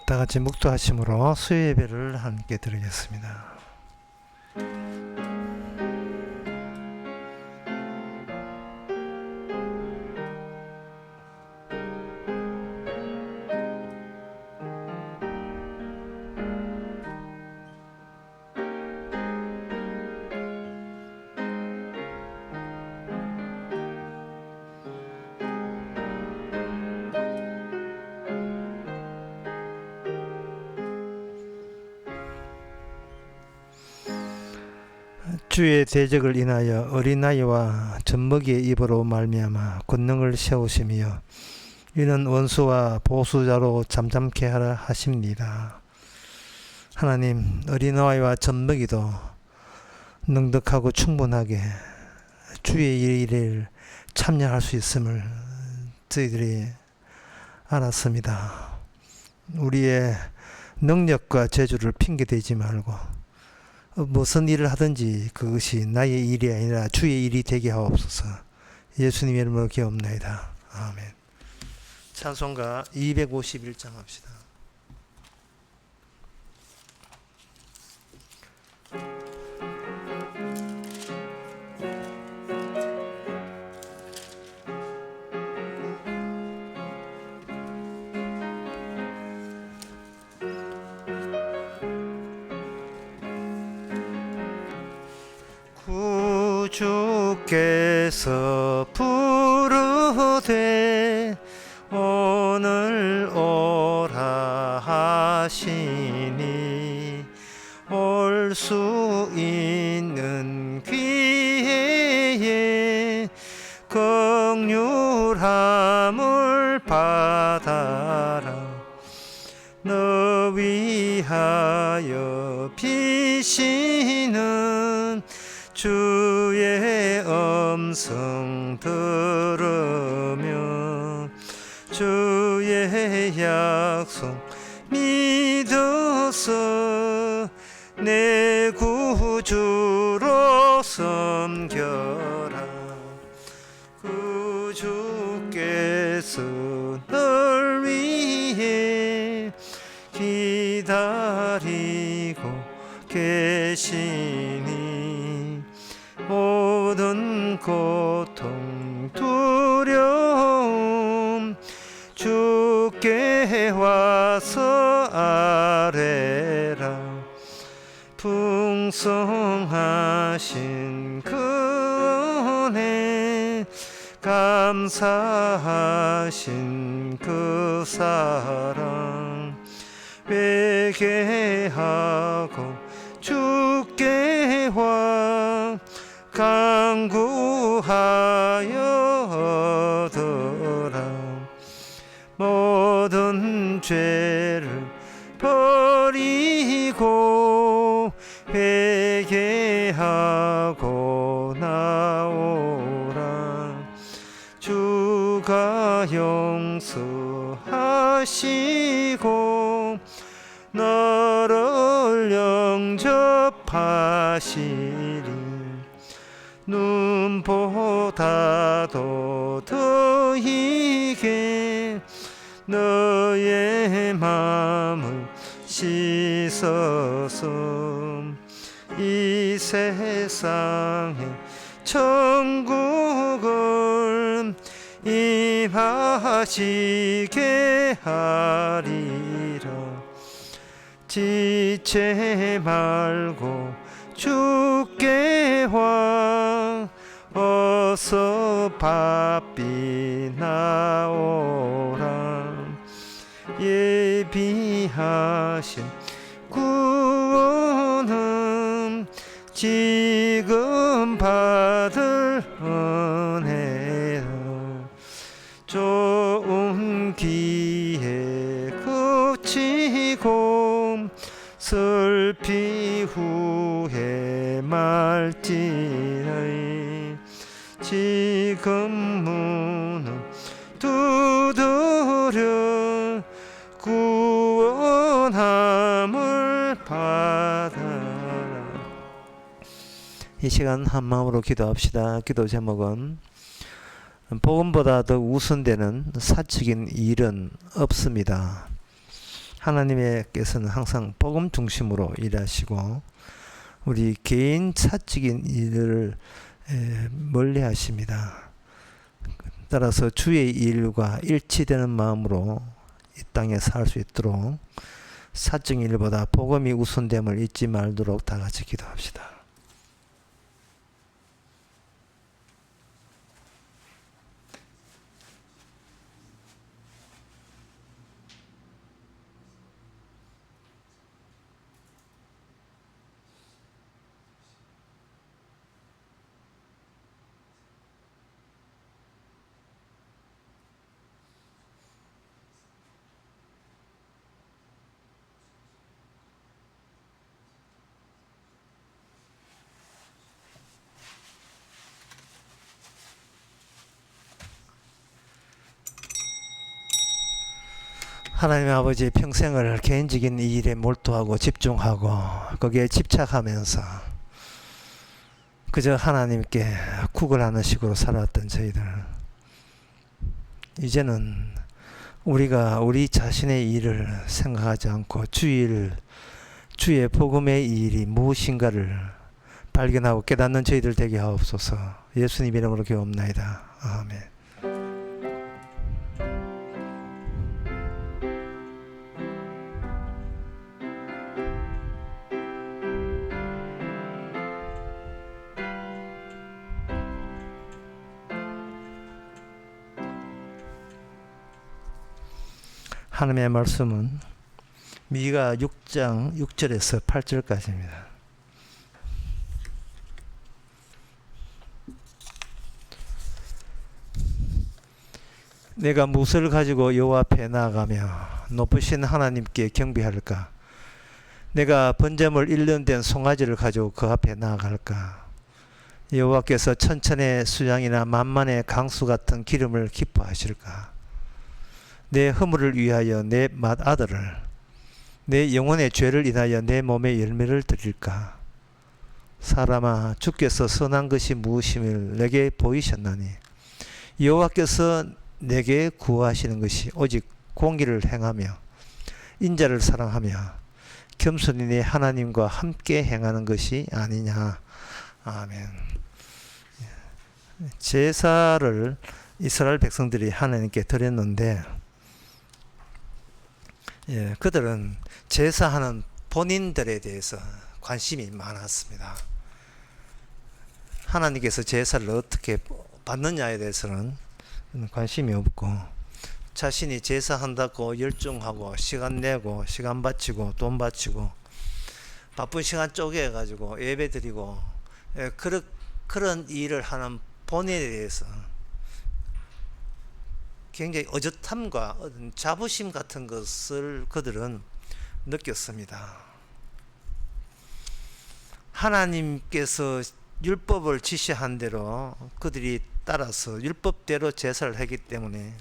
다 같이 묵도하심으로 수요예배를 함께 드리겠습니다. 주의 대적을 인하여 어린아이와 젖먹이의 입으로 말미암아 권능을 세우시며 이는 원수와 보수자로 잠잠케 하라 하십니다. 하나님, 어린아이와 젖먹이도 넉넉하고 충분하게 주의 일을 참여할 수 있음을 저희들이 알았습니다. 우리의 능력과 재주를 핑계대지 말고 무슨 일을 하든지 그것이 나의 일이 아니라 주의 일이 되게 하옵소서. 예수님의 이름으로 기도합나이다. 아멘. 찬송가 251장 합시다. 주께서 부르되 오늘 오라 하시니 올 수 있는 기회에 긍휼함을 받아라. 너 위하여 비시는 주의 음성 들으며 주의 약속 믿어서 내 구주로 섬겨라. 구주께서 널 위해 기다리고 계시니 모든 고통 두려움 주께 와서 아뢰라. 풍성하신 그 은혜 감사하신 그 사랑 회개하고 주께 와 간구하여 얻어라. 모든 죄를 버리고 회개하고 나오라. 주가 용서하시고 너를 영접하시리. 눈보다도 더 이게 너의 마음을 씻어서 이 세상에 천국을 임하시게 하리라. 지체 말고 주께 와 어서 바삐 나오라. 예비하신 구원은 지금 받을 은혜라. 좋은 기회 그치고 슬피 후에 말지니 지금 문을 두드려 구원함을 받아라. 이 시간 한 마음으로 기도합시다. 기도 제목은 복음보다 더 우선되는 사적인 일은 없습니다. 하나님께서는 항상 복음 중심으로 일하시고 우리 개인 사적인 일을 멀리 하십니다. 따라서 주의 일과 일치되는 마음으로 이 땅에 살 수 있도록 사적 일보다 복음이 우선됨을 잊지 말도록 다 같이 기도합시다. 하나님 아버지, 평생을 개인적인 이 일에 몰두하고 집중하고 거기에 집착하면서 그저 하나님께 구걸하는 식으로 살아왔던 저희들, 이제는 우리가 우리 자신의 일을 생각하지 않고 주의 복음의 일이 무엇인가를 발견하고 깨닫는 저희들 되게 하옵소서. 예수님 이름으로 기도합나이다. 아멘. 하나님의 말씀은 미가 6장 6절에서 8절까지입니다. 내가 무엇을 가지고 여호와 앞에 나아가며 높으신 하나님께 경배할까? 내가 번제물 1년 된 송아지를 가지고 그 앞에 나아갈까? 여호와께서 천천의 수양이나 만만의 강수 같은 기름을 기뻐하실까? 내 허물을 위하여 내 맏아들을, 내 영혼의 죄를 인하여 내 몸에 열매를 드릴까? 사람아, 주께서 선한 것이 무엇임을 내게 보이셨나니 여호와께서 내게 구하시는 것이 오직 공의를 행하며 인자를 사랑하며 겸손히 내 하나님과 함께 행하는 것이 아니냐. 아멘. 제사를 이스라엘 백성들이 하나님께 드렸는데, 그들은 제사하는 본인들에 대해서 관심이 많았습니다. 하나님께서 제사를 어떻게 받느냐에 대해서는 관심이 없고, 자신이 제사한다고 열중하고 시간 내고 시간 바치고 돈 바치고 바쁜 시간 쪼개가지고 예배 드리고 그런 일을 하는 본인에 대해서 굉장히 어젓함과 자부심 같은 것을 그들은 느꼈습니다. 하나님께서 율법을 지시한 대로 그들이 따라서 율법대로 제사를 하기 때문에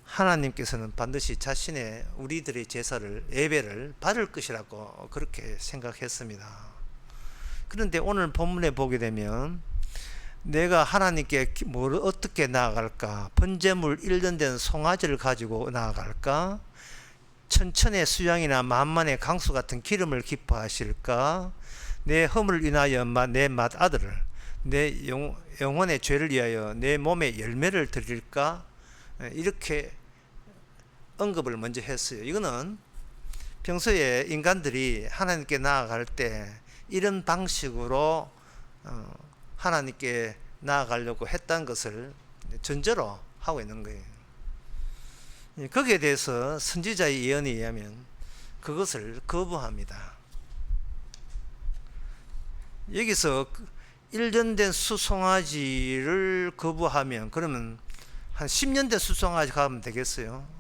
하나님께서는 반드시 자신의 우리들의 제사를, 예배를 받을 것이라고 그렇게 생각했습니다. 그런데 오늘 본문에 보게 되면 내가 하나님께 어떻게 나아갈까? 번제물 1년 된 송아지를 가지고 나아갈까? 천천의 수양이나 만만의 강수 같은 기름을 기뻐하실까? 내 허물을 인하여 내 맏아들을, 내 영혼의 죄를 위하여 내 몸에 열매를 드릴까? 이렇게 언급을 먼저 했어요. 이거는 평소에 인간들이 하나님께 나아갈 때 이런 방식으로 하나님께 나아가려고 했다는 것을 전제로 하고 있는 거예요. 거기에 대해서 선지자의 예언에 의하면 그것을 거부합니다. 여기서 1년 된 수송아지를 거부하면 그러면 한 10년 된 수송아지 가면 되겠어요?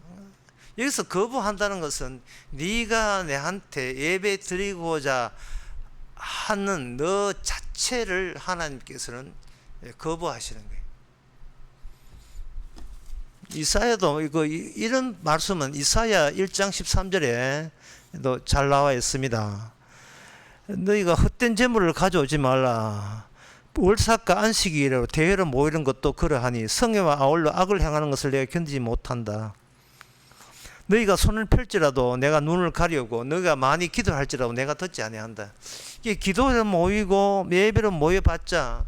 여기서 거부한다는 것은 네가 내한테 예배 드리고자 하는 너 자체를 하나님께서는 거부하시는 거예요. 이사야도 이런 말씀은 이사야 1장 13절에도 잘 나와 있습니다. 너희가 헛된 재물을 가져오지 말라. 월삭과 안식일로 대회로 모이는 것도 그러하니 성회와 아울러 악을 행하는 것을 내가 견디지 못한다. 너희가 손을 펼지라도 내가 눈을 가리우고 너희가 많이 기도할지라도 내가 듣지 아니한다. 이게 기도를 모이고 예배를 모여봤자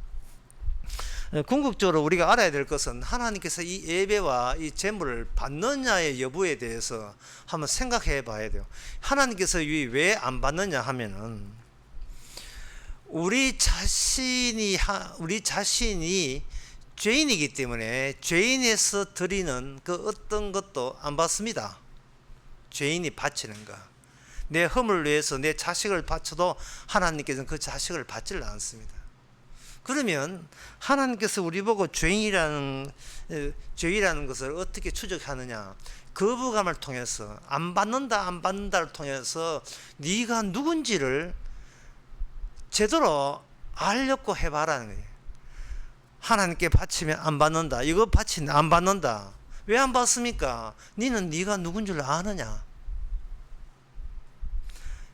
궁극적으로 우리가 알아야 될 것은 하나님께서 이 예배와 이 제물을 받느냐의 여부에 대해서 한번 생각해 봐야 돼요. 하나님께서 왜 안 받느냐 하면은 우리 자신이 죄인이기 때문에 죄인에서 드리는 그 어떤 것도 안 받습니다. 죄인이 바치는 거. 내 흠을 위해서 내 자식을 바쳐도 하나님께서는 그 자식을 받지를 않습니다. 그러면 하나님께서 우리 보고 죄인이라는 것을 어떻게 추적하느냐? 거부감을 통해서 안 받는다를 통해서 네가 누군지를 제대로 알려고 해봐라는 거예요. 하나님께 바치면 안 받는다. 이거 바치면 안 받는다. 왜 안 받습니까? 너는 네가 누군 줄 아느냐?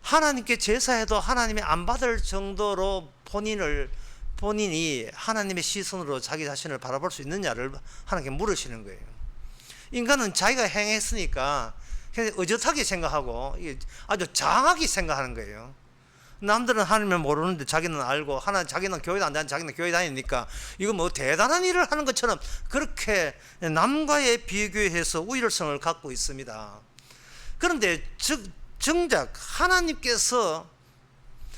하나님께 제사해도 하나님이 안 받을 정도로 본인이 하나님의 시선으로 자기 자신을 바라볼 수 있느냐를 하나님께 물으시는 거예요. 인간은 자기가 행했으니까 그냥 의젓하게 생각하고 아주 장하게 생각하는 거예요. 남들은 하나님을 모르는데 자기는 알고 자기는 교회 안 다니는 자기는 교회 다니니까 이거 뭐 대단한 일을 하는 것처럼 그렇게 남과의 비교해서 우월성을 갖고 있습니다. 그런데 정작 하나님께서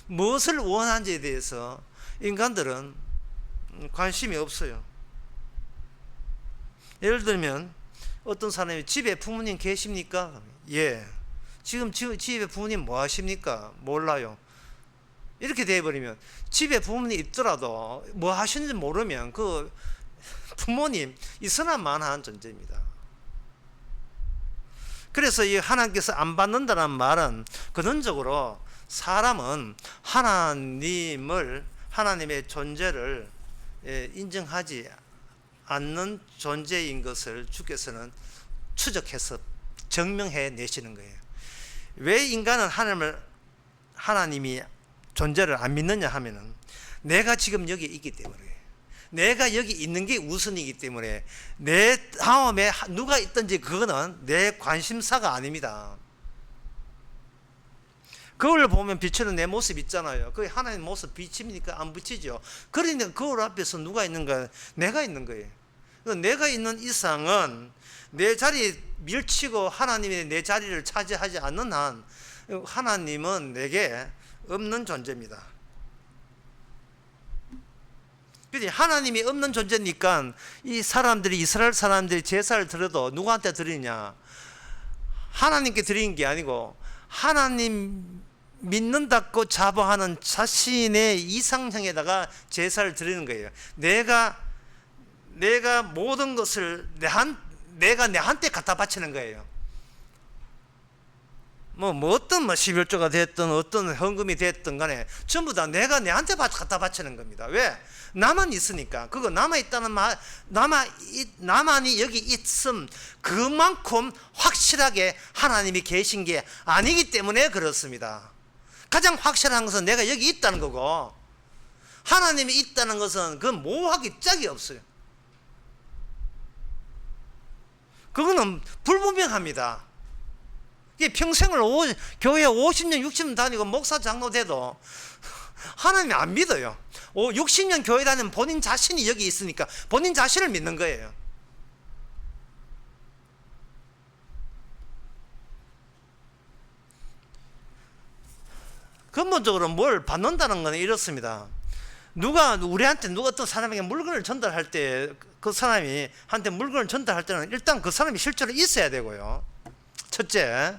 무엇을 원하는지에 대해서 인간들은 관심이 없어요. 예를 들면 어떤 사람이 집에 부모님 계십니까? 예. 지금 집에 부모님 뭐 하십니까? 몰라요. 이렇게 돼버리면 집에 부모님 있더라도 뭐 하시는지 모르면 그 부모님 있으나마나한 존재입니다. 그래서 이 하나님께서 안 받는다는 말은 근원적으로 사람은 하나님의 존재를 인정하지 않는 존재인 것을 주께서는 추적해서 증명해 내시는 거예요. 왜 인간은 하나님이 존재를 안 믿느냐 하면은 내가 지금 여기 있기 때문에, 내가 여기 있는 게 우선이기 때문에 내 다음에 누가 있든지 그거는 내 관심사가 아닙니다. 거울 보면 비추는 내 모습 있잖아요. 그게 하나님 모습 비칩니까? 안 비치죠. 그러니까 거울 앞에서 누가 있는가? 내가 있는 거예요. 내가 있는 이상은 내 자리에 밀치고 하나님이 내 자리를 차지하지 않는 한 하나님은 내게 없는 존재입니다. 하나님이 없는 존재니까 이스라엘 사람들이 제사를 드려도 누구한테 드리냐? 하나님께 드리는 게 아니고 하나님 믿는다고 자부하는 자신의 이상형에다가 제사를 드리는 거예요. 내가 모든 것을 내가 내한테 갖다 바치는 거예요. 어떤 11조가 됐든 어떤 헌금이 됐든 간에 전부 다 내가 내한테 갖다 바치는 겁니다. 왜? 나만 있으니까. 그거 남아있다는 말, 나만이 여기 있음, 그만큼 확실하게 하나님이 계신 게 아니기 때문에 그렇습니다. 가장 확실한 것은 내가 여기 있다는 거고, 하나님이 있다는 것은 그건 모호하기 짝이 없어요. 그거는 불분명합니다. 평생을 교회 50년 60년 다니고 목사 장로 돼도 하나님이 안 믿어요. 60년 교회 다니면 본인 자신이 여기 있으니까 본인 자신을 믿는 거예요. 근본적으로 뭘 받는다는 건 이렇습니다. 우리한테 어떤 사람에게 물건을 전달할 때 그 사람이 한테 물건을 전달할 때는 일단 그 사람이 실제로 있어야 되고요. 첫째,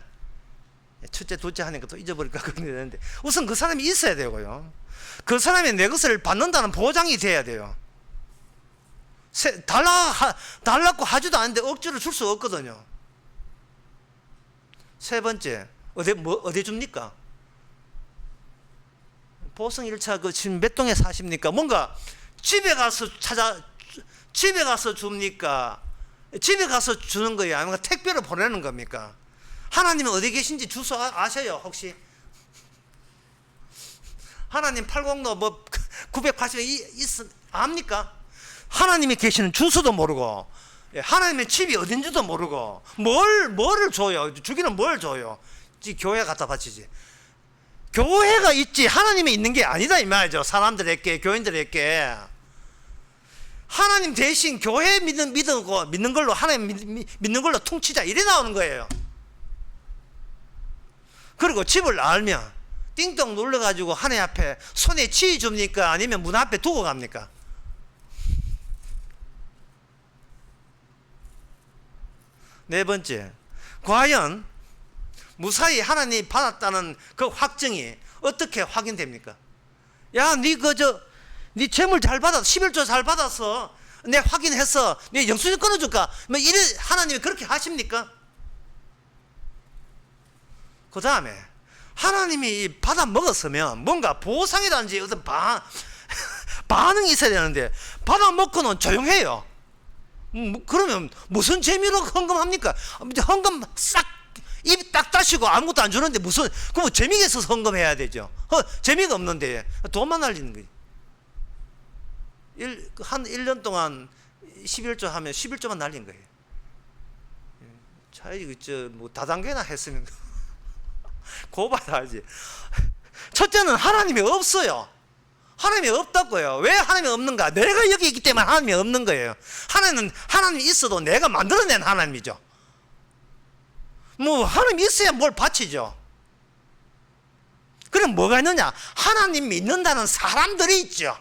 둘째 하니까 또 잊어버릴까 그런 게 되는데, 우선 그 사람이 있어야 되고요. 그 사람이 내 것을 받는다는 보장이 돼야 돼요. 달라고 하지도 않는데 억지로 줄 수 없거든요. 세 번째, 어디 줍니까? 보성 1차 지금 몇 동에 사십니까? 뭔가 집에 가서 줍니까? 집에 가서 주는 거예요? 아니면 택배로 보내는 겁니까? 하나님은 어디 계신지 주소 아셔요, 혹시? 하나님 806 980 압니까? 하나님이 계시는 주소도 모르고 예, 하나님의 집이 어딘지도 모르고 뭐를 줘요? 주기는 뭘 줘요? 교회 갖다 바치지. 교회가 있지 하나님이 있는 게 아니다 이 말이죠. 사람들에게, 교인들에게. 하나님 대신 교회 믿는 걸로 하나님 믿는 걸로 퉁치자 이래 나오는 거예요. 그리고 집을 알면 띵동 눌러가지고 하나님 앞에 손에 쥐 줍니까? 아니면 문 앞에 두고 갑니까? 네 번째, 과연 무사히 하나님이 받았다는 그 확증이 어떻게 확인됩니까? 야, 네 재물 잘 받았어. 11조 잘 받았어. 내 확인했어. 네 영수증 끊어줄까? 뭐 이래 하나님이 그렇게 하십니까? 그 다음에 하나님이 받아 먹었으면 뭔가 보상이라든지 어떤 반응이 있어야 되는데 받아 먹고는 조용해요. 그러면 무슨 재미로 헌금합니까? 헌금 싹 입 딱 닫히고 아무것도 안 주는데 무슨 그럼 재미가 있어서 헌금해야 되죠. 재미가 없는데 돈만 날리는 거지. 한 1년 동안 11조 하면 11조만 날린 거예요. 차라리 뭐 다단계나 했으면 고발하지. 첫째는 하나님이 없어요. 하나님이 없다고요. 왜 하나님이 없는가? 내가 여기 있기 때문에 하나님이 없는 거예요. 하나님이 있어도 내가 만들어낸 하나님이죠. 뭐 하나님이 있어야 뭘 바치죠. 그럼 뭐가 있느냐? 하나님 믿는다는 사람들이 있죠.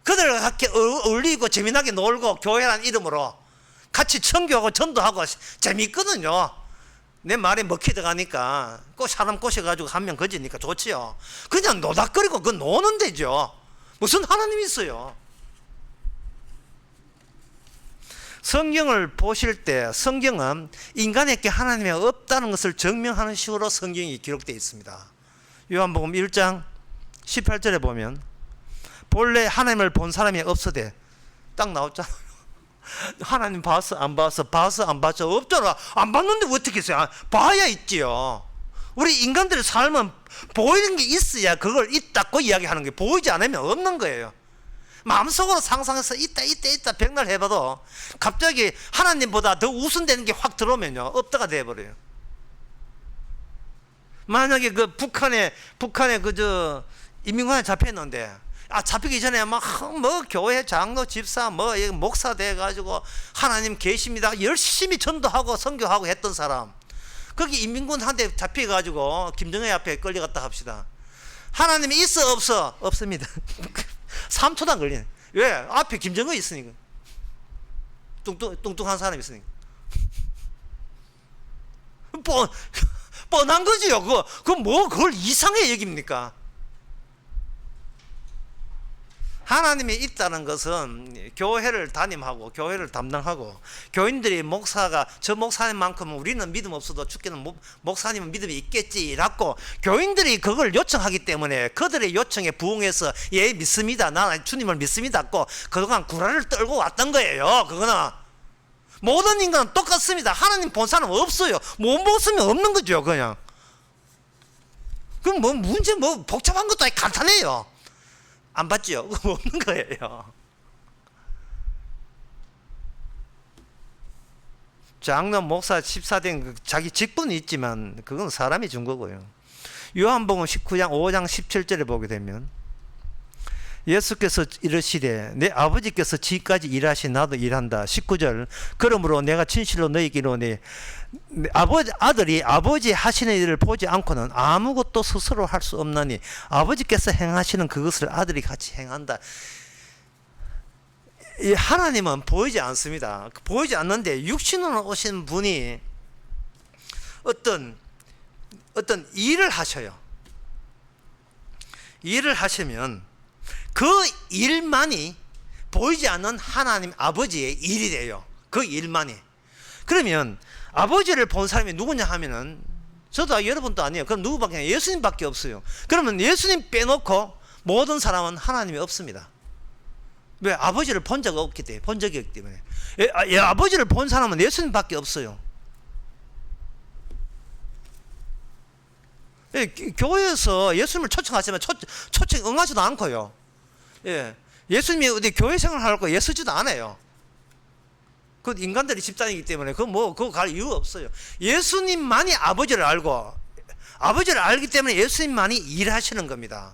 그들과 함께 어울리고 재미나게 놀고 교회라는 이름으로 같이 청교하고 전도하고 재미있거든요. 내 말에 먹히 들어가니까 사람 꼬셔가지고 한 명 거지니까 좋지요. 그냥 노닥거리고 그 노는 데죠. 무슨 하나님이 있어요. 성경을 보실 때 성경은 인간에게 하나님이 없다는 것을 증명하는 식으로 성경이 기록되어 있습니다. 요한복음 1장 18절에 보면 본래 하나님을 본 사람이 없으되 딱 나왔잖아요. 하나님 봤어 안 봤어? 봤어 안 봤어? 없잖아. 안 봤는데 어떻게 있어요? 봐야 있지요. 우리 인간들의 삶은 보이는 게 있어야 그걸 있다고 이야기하는 게, 보이지 않으면 없는 거예요. 마음속으로 상상해서 있다 백날 해봐도 갑자기 하나님보다 더 우선되는 게 확 들어오면요 없다가 돼버려요. 만약에 그 북한에 인민군에 잡혔는데 잡히기 전에 막 뭐 교회 장로 집사 뭐 목사 돼가지고 하나님 계십니다 열심히 전도하고 선교하고 했던 사람, 거기 인민군한테 잡혀가지고 김정일 앞에 끌려갔다 합시다. 하나님이 있어 없어? 없습니다. 3초도 안 걸리네. 왜? 앞에 김정은 있으니까. 뚱뚱한 사람이 있으니까. 뻔한 거지요. 그걸 이상해 여깁니까? 하나님이 있다는 것은 교회를 담임하고 교회를 담당하고 교인들이 저 목사님만큼은 우리는 믿음 없어도 죽게는 목사님은 믿음이 있겠지라고 교인들이 그걸 요청하기 때문에 그들의 요청에 부응해서 예 믿습니다, 나는 주님을 믿습니다고 그동안 구라를 떨고 왔던 거예요. 그거는 모든 인간은 똑같습니다. 하나님 본 사람 없어요. 못 봤으면 없는 거죠. 그냥 그럼 문제 복잡한 것도 아니 간단해요. 안 봤죠? 없는 거예요. 장로, 목사, 집사된 자기 직분이 있지만 그건 사람이 준 거고요. 요한복음 19장 5장 17절에 보게 되면 예수께서 이르시되 내 아버지께서 지금까지 일하신 나도 일한다. 19절 그러므로 내가 진실로 너희에게 이르노니 아들이 아버지 하시는 일을 보지 않고는 아무것도 스스로 할 수 없나니 아버지께서 행하시는 그것을 아들이 같이 행한다. 이 하나님은 보이지 않습니다. 보이지 않는데 육신으로 오신 분이 어떤 일을 하셔요. 일을 하시면 그 일만이 보이지 않는 하나님 아버지의 일이 돼요. 그 일만이. 그러면 아버지를 본 사람이 누구냐 하면은 저도 여러분도 아니에요. 그럼 누구밖에 아니에요? 예수님밖에 없어요. 그러면 예수님 빼놓고 모든 사람은 하나님이 없습니다. 왜? 아버지를 본 적이 없기 때문에, 본 적이 없기 때문에. 아버지를 본 사람은 예수님밖에 없어요. 교회에서 예수님을 초청하시면 초청 응하지도 않고요. 예수님이 어디 교회 생활하려고 애쓰지도 않아요. 그 인간들이 집단이기 때문에 그거 갈 이유가 없어요. 예수님만이 아버지를 알고 아버지를 알기 때문에 예수님만이 일하시는 겁니다.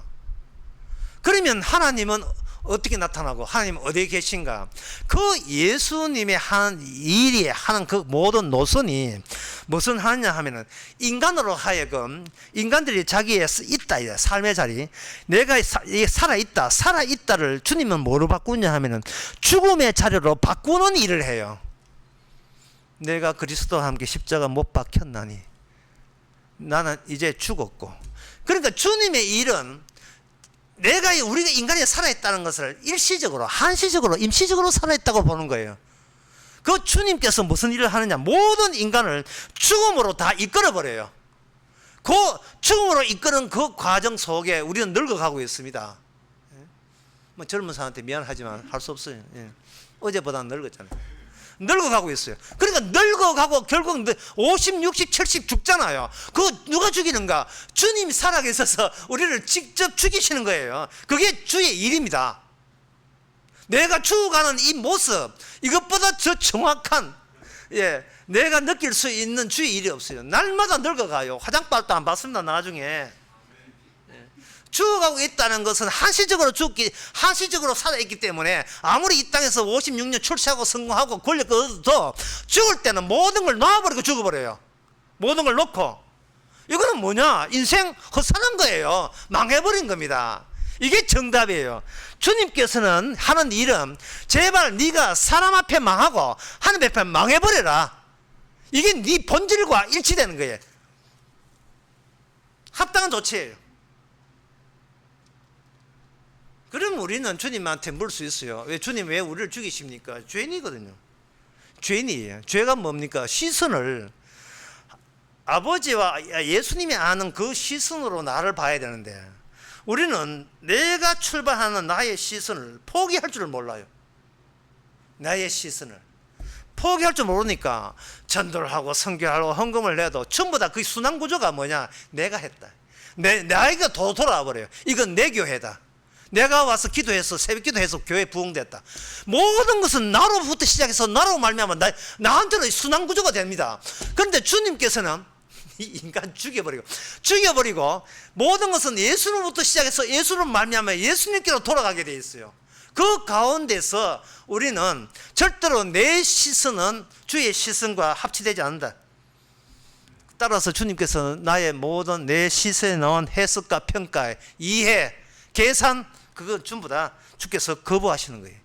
그러면 하나님은 어떻게 나타나고 하나님은 어디에 계신가? 그 예수님의 하는 일이 하는 그 모든 노선이 무슨 하느냐 하면은 인간으로 하여금 인간들이 자기의 있다 삶의 자리 내가 살아있다를 주님은 뭐로 바꾸냐 하면은 죽음의 자리로 바꾸는 일을 해요. 내가 그리스도와 함께 십자가 못 박혔나니 나는 이제 죽었고, 그러니까 주님의 일은 우리가 인간이 살아있다는 것을 일시적으로, 한시적으로, 임시적으로 살아있다고 보는 거예요. 그 주님께서 무슨 일을 하느냐? 모든 인간을 죽음으로 다 이끌어버려요. 그 죽음으로 이끄는 그 과정 속에 우리는 늙어가고 있습니다. 뭐 젊은 사람한테 미안하지만 할 수 없어요. 어제보다는 늙었잖아요. 늙어가고 있어요. 그러니까 늙어가고 결국 50, 60, 70 죽잖아요. 그거 누가 죽이는가? 주님이 살아계셔서 우리를 직접 죽이시는 거예요. 그게 주의 일입니다. 내가 죽어가는 이 모습, 이것보다 더 정확한 내가 느낄 수 있는 주의 일이 없어요. 날마다 늙어가요. 화장빨도 안 받습니다. 나중에 죽어가고 있다는 것은 한시적으로 살아있기 때문에 아무리 이 땅에서 56년 출세하고 성공하고 권력 얻어도 죽을 때는 모든 걸 놔버리고 죽어버려요. 모든 걸 놓고. 이거는 뭐냐? 인생 헛사는 거예요. 망해버린 겁니다. 이게 정답이에요. 주님께서는 하는 일은 제발 네가 사람 앞에 망하고 하나님 앞에 망해버려라. 이게 네 본질과 일치되는 거예요. 합당한 조치예요. 그럼 우리는 주님한테 물 수 있어요. 주님 왜 우리를 죽이십니까? 죄인이거든요. 죄인이에요. 죄가 뭡니까? 시선을 아버지와 예수님이 아는 그 시선으로 나를 봐야 되는데 우리는 내가 출발하는 나의 시선을 포기할 줄 몰라요. 나의 시선을 포기할 줄 모르니까 전도를 하고 선교하고 헌금을 내도 전부 다 그 순환 구조가 뭐냐? 내가 했다. 나에게 돌아와 버려요. 이건 내 교회다. 내가 와서 기도해서 새벽 기도해서 교회 부흥됐다. 모든 것은 나로부터 시작해서 나로 말미암아 나한테는 순환 구조가 됩니다. 그런데 주님께서는 이 인간 죽여버리고 모든 것은 예수로부터 시작해서 예수로 말미암아 예수님께로 돌아가게 돼 있어요. 그 가운데서 우리는 절대로 내 시선은 주의 시선과 합치되지 않는다. 따라서 주님께서는 나의 모든 내 시선에 나온 해석과 평가, 이해, 계산 그거 전부 다 주께서 거부하시는 거예요.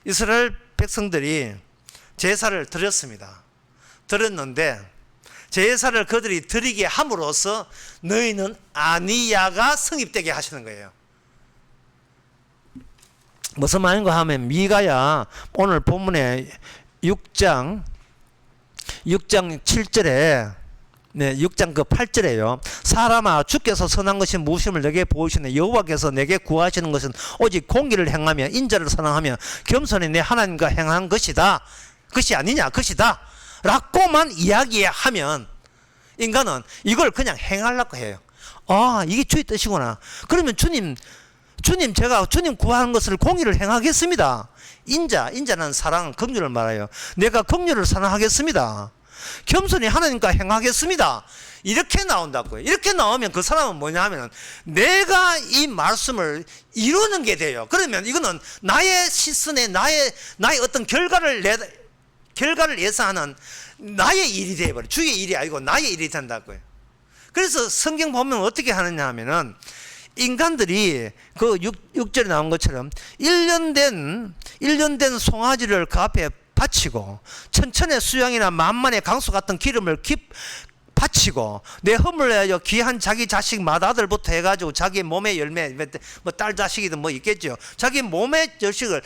이스라엘 백성들이 제사를 드렸는데 제사를 그들이 드리게 함으로써 너희는 아니야가 성립되게 하시는 거예요. 무슨 말인가 하면 미가야 오늘 본문에 6장 7절에 6장 8절에요. 사람아 주께서 선한 것이 무엇임을 내게 보이시네. 여호와께서 내게 구하시는 것은 오직 공의를 행하며 인자를 사랑하며 겸손히 내 하나님과 행한 것이다. 것이 아니냐 것이다 라고만 이야기하면 인간은 이걸 그냥 행하려고 해요. 아 이게 주의 뜻이구나. 그러면 주님 제가 주님 구하는 것을 공의를 행하겠습니다. 인자는 사랑 긍휼을 말해요. 내가 긍휼을 사랑하겠습니다. 겸손히 하나님과 행하겠습니다. 이렇게 나온다고요. 이렇게 나오면 그 사람은 뭐냐 하면 내가 이 말씀을 이루는 게 돼요. 그러면 이거는 나의 시선에 나의 어떤 결과를 예상하는 나의 일이 되어버려요. 주의 일이 아니고 나의 일이 된다고요. 그래서 성경 보면 어떻게 하느냐 하면은 인간들이 그 6절에 나온 것처럼 1년 된 송아지를 그 앞에 바치고 천천의 수양이나 만만의 강수 같은 기름을 바치고 내 허물내어 귀한 자기 자식 맏아들부터 해가지고 자기 몸의 열매 뭐 딸 자식이든 뭐 있겠죠. 자기 몸의 자식을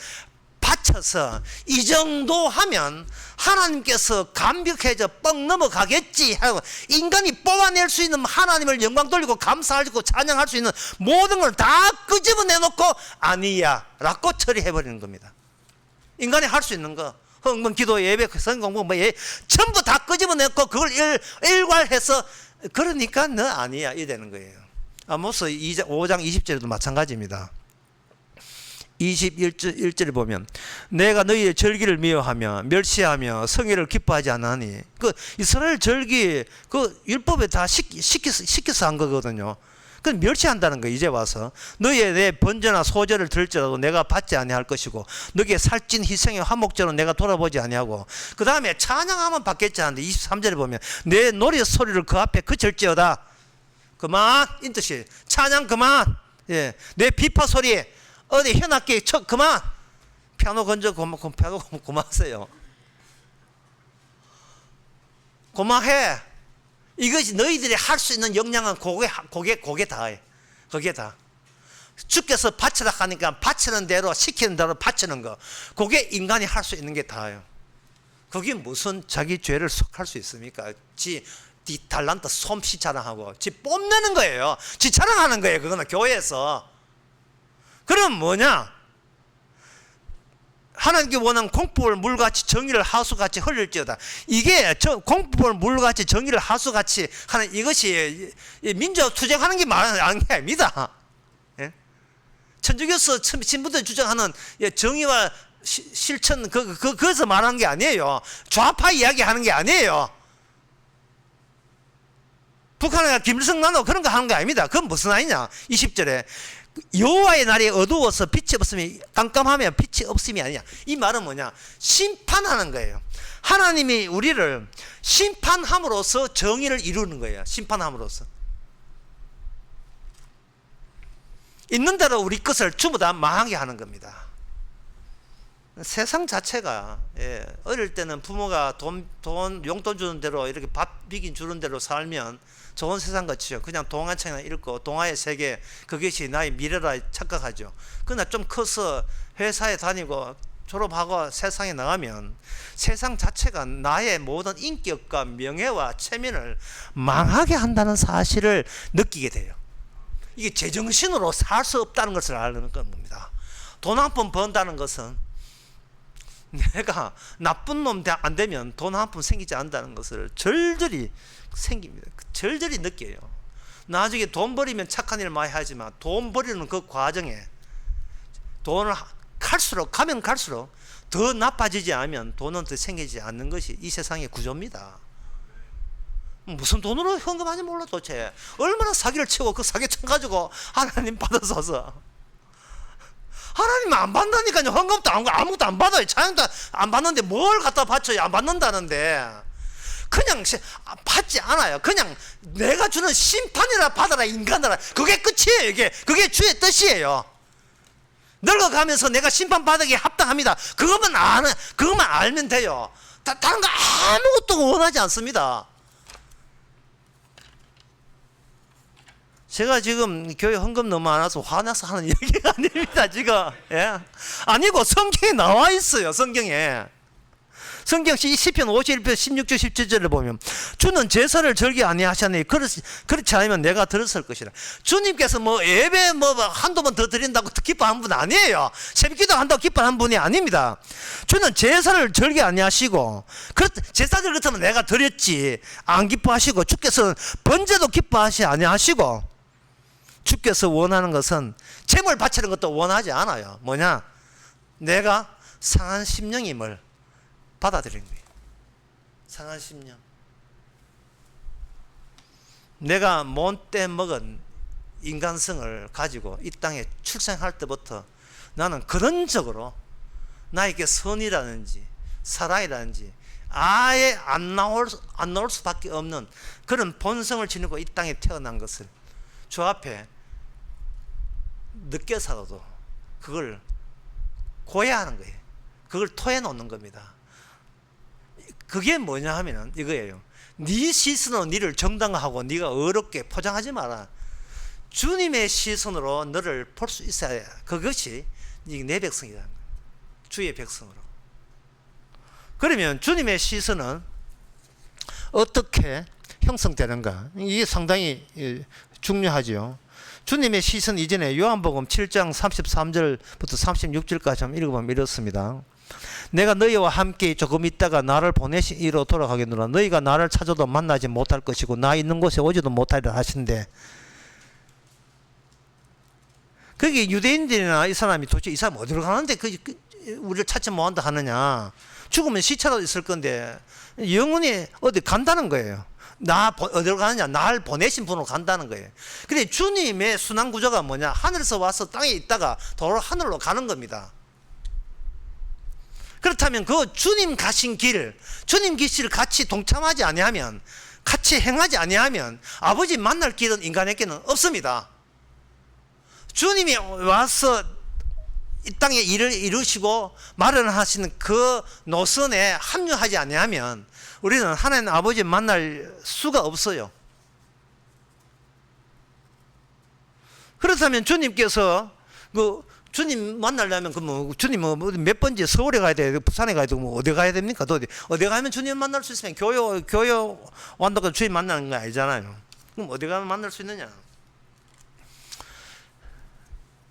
바쳐서 이 정도 하면 하나님께서 감격해져 뻥 넘어가겠지 하고 인간이 뽑아낼 수 있는 하나님을 영광 돌리고 감사하고 찬양할 수 있는 모든 걸 다 끄집어내놓고 아니야 라고 처리해버리는 겁니다. 인간이 할 수 있는 거 헌금, 기도, 예배, 성공부 전부 다 끄집어내고 그걸 일괄해서 그러니까 너 아니야 이 되는 거예요. 아모스 5장 20절에도 마찬가지입니다. 21절에 보면 내가 너희의 절기를 미워하며 멸시하며 성회를 기뻐하지 않으니 그 이스라엘 절기 그 율법에 다 시켜서 한 거거든요. 그 멸시한다는 거. 이제 와서 너희의 내 번제나 소제를 들지라도 내가 받지 아니할 것이고 너희의 살찐 희생의 화목제는 내가 돌아보지 아니하고 그 다음에 찬양하면 받겠지 하는데 23절에 보면 내 노래 소리를 그 앞에 그칠지어다. 그만 이 뜻이 찬양 그만. 예, 내 비파 소리 어디 현악기 쳐 그만. 피아노 건져 피아노 그만하세요. 그만해. 이것이 너희들이 할 수 있는 역량은 그게 다예요. 그게 다. 주께서 바치라 하니까 바치는 대로 시키는 대로 바치는 거. 그게 인간이 할 수 있는 게 다예요. 그게 무슨 자기 죄를 속할 수 있습니까? 지 달란트 솜씨 자랑하고 지 뽐내는 거예요. 지 자랑하는 거예요. 그거는 교회에서. 그럼 뭐냐? 하나님께 원하는 공법을 물같이 정의를 하수같이 흘릴지어다. 이게 공법을 물같이 정의를 하수같이 하는 이것이 민족 투쟁하는 게 말하는 게 아닙니다. 예? 천주교에서 신부들이 주장하는 정의와 실천 그것을 말하는 게 아니에요. 좌파 이야기하는 게 아니에요. 북한에 김일성 나누고 그런 거 하는 게 아닙니다. 그건 무슨 아니냐? 20절에 여호와의 날이 어두워서 빛이 없음이 깜깜하면 빛이 없음이 아니냐. 이 말은 뭐냐? 심판하는 거예요. 하나님이 우리를 심판함으로써 정의를 이루는 거예요. 심판함으로써 있는 대로 우리 것을 전부 다 망하게 하는 겁니다. 세상 자체가 어릴 때는 부모가 돈 용돈 주는 대로 이렇게 밥 비긴 주는 대로 살면 좋은 세상 같죠. 그냥 동화책이나 읽고 동화의 세계 그것이 나의 미래라 착각하죠. 그러나 좀 커서 회사에 다니고 졸업하고 세상에 나가면 세상 자체가 나의 모든 인격과 명예와 체면을 망하게 한다는 사실을 느끼게 돼요. 이게 제정신으로 살 수 없다는 것을 아는 겁니다. 돈 한 푼 번다는 것은 내가 나쁜 놈 안 되면 돈 한 푼 생기지 않는다는 것을 절절히 생깁니다. 절절히 느껴요. 나중에 돈 버리면 착한 일 많이 하지만 돈 버리는 그 과정에 돈을 가면 갈수록 더 나빠지지 않으면 돈은 더 생기지 않는 것이 이 세상의 구조입니다. 무슨 돈으로 헌금하는지 몰라 도대체. 얼마나 사기를 치고 그 사기천 가지고 하나님 받아서서 하나님 안 받는다니까요. 헌금도 아무것도 안 받아요. 찬양도 안 받는데 뭘 갖다 바쳐요. 안 받는다는데 그냥 받지 않아요. 그냥 내가 주는 심판이라 받아라 인간들아. 그게 끝이에요. 그게 주의 뜻이에요. 늙어가면서 내가 심판받기 합당합니다. 그것만 알면 돼요. 다른 거 아무것도 원하지 않습니다. 제가 지금 교회 헌금 너무 안 와서 화나서 하는 얘기가 아닙니다. 지금 아니고 성경에 나와 있어요. 성경 시편 51편 16절 17절을 보면 주는 제사를 절기 아니하셨니 그렇지 않으면 내가 들었을 것이라. 주님께서 예배 한두 번 더 드린다고 기뻐한 분 아니에요. 새벽기도 한다고 기뻐한 분이 아닙니다. 주는 제사를 절기 아니하시고 제사절 같으면 내가 드렸지 안 기뻐하시고 주께서는 번제도 기뻐하시 아니하시고 주께서 원하는 것은 제물 바치는 것도 원하지 않아요. 뭐냐? 내가 상한 심령임을 받아들이는 거예요. 상한 심령. 내가 못돼 먹은 인간성을 가지고 이 땅에 출생할 때부터 나는 근원적으로 나에게 선이라든지 사랑이라든지 아예 안 나올 수밖에 없는 그런 본성을 지니고 이 땅에 태어난 것을 주 앞에 늦게 살아도 그걸 고해하는 거예요. 그걸 토해 놓는 겁니다. 그게 뭐냐 하면은 이거예요. 네 시선으로 너를 정당화하고 네가 어렵게 포장하지 마라. 주님의 시선으로 너를 볼 수 있어야 해. 그것이 내 백성이라는 거예요. 주의 백성으로. 그러면 주님의 시선은 어떻게 형성되는가? 이게 상당히 중요하죠. 주님의 시선 이전에 요한복음 7장 33절부터 36절까지 한번 읽어보면 이렇습니다. 내가 너희와 함께 조금 있다가 나를 보내신 이로 돌아가겠노라. 너희가 나를 찾아도 만나지 못할 것이고 나 있는 곳에 오지도 못하리라 하신대. 그게 유대인들이나 이 사람이 도대체 이 사람 어디로 가는데 우리를 찾지 못한다 하느냐. 죽으면 시체라도 있을 건데 영원히 어디 간다는 거예요. 어디로 가느냐? 날 보내신 분으로 간다는 거예요. 근데 주님의 순환 구조가 뭐냐? 하늘에서 와서 땅에 있다가 도로 하늘로 가는 겁니다. 그렇다면 그 주님 가신 길, 주님 길을 같이 동참하지 아니하면, 같이 행하지 아니하면 아버지 만날 길은 인간에게는 없습니다. 주님이 와서 이 땅에 일을 이루시고 마련하시는 그 노선에 합류하지 아니하면 우리는 하나님 아버지 만날 수가 없어요. 그렇다면 주님께서 주님 만나려면 주님 몇 번째 서울에 가야 돼, 부산에 가야 되고 어디 가야 됩니까? 어디 가면 주님 만날 수 있으면 교회 완다고 주님 만나는 거 아니잖아요. 그럼 어디 가면 만날 수 있느냐?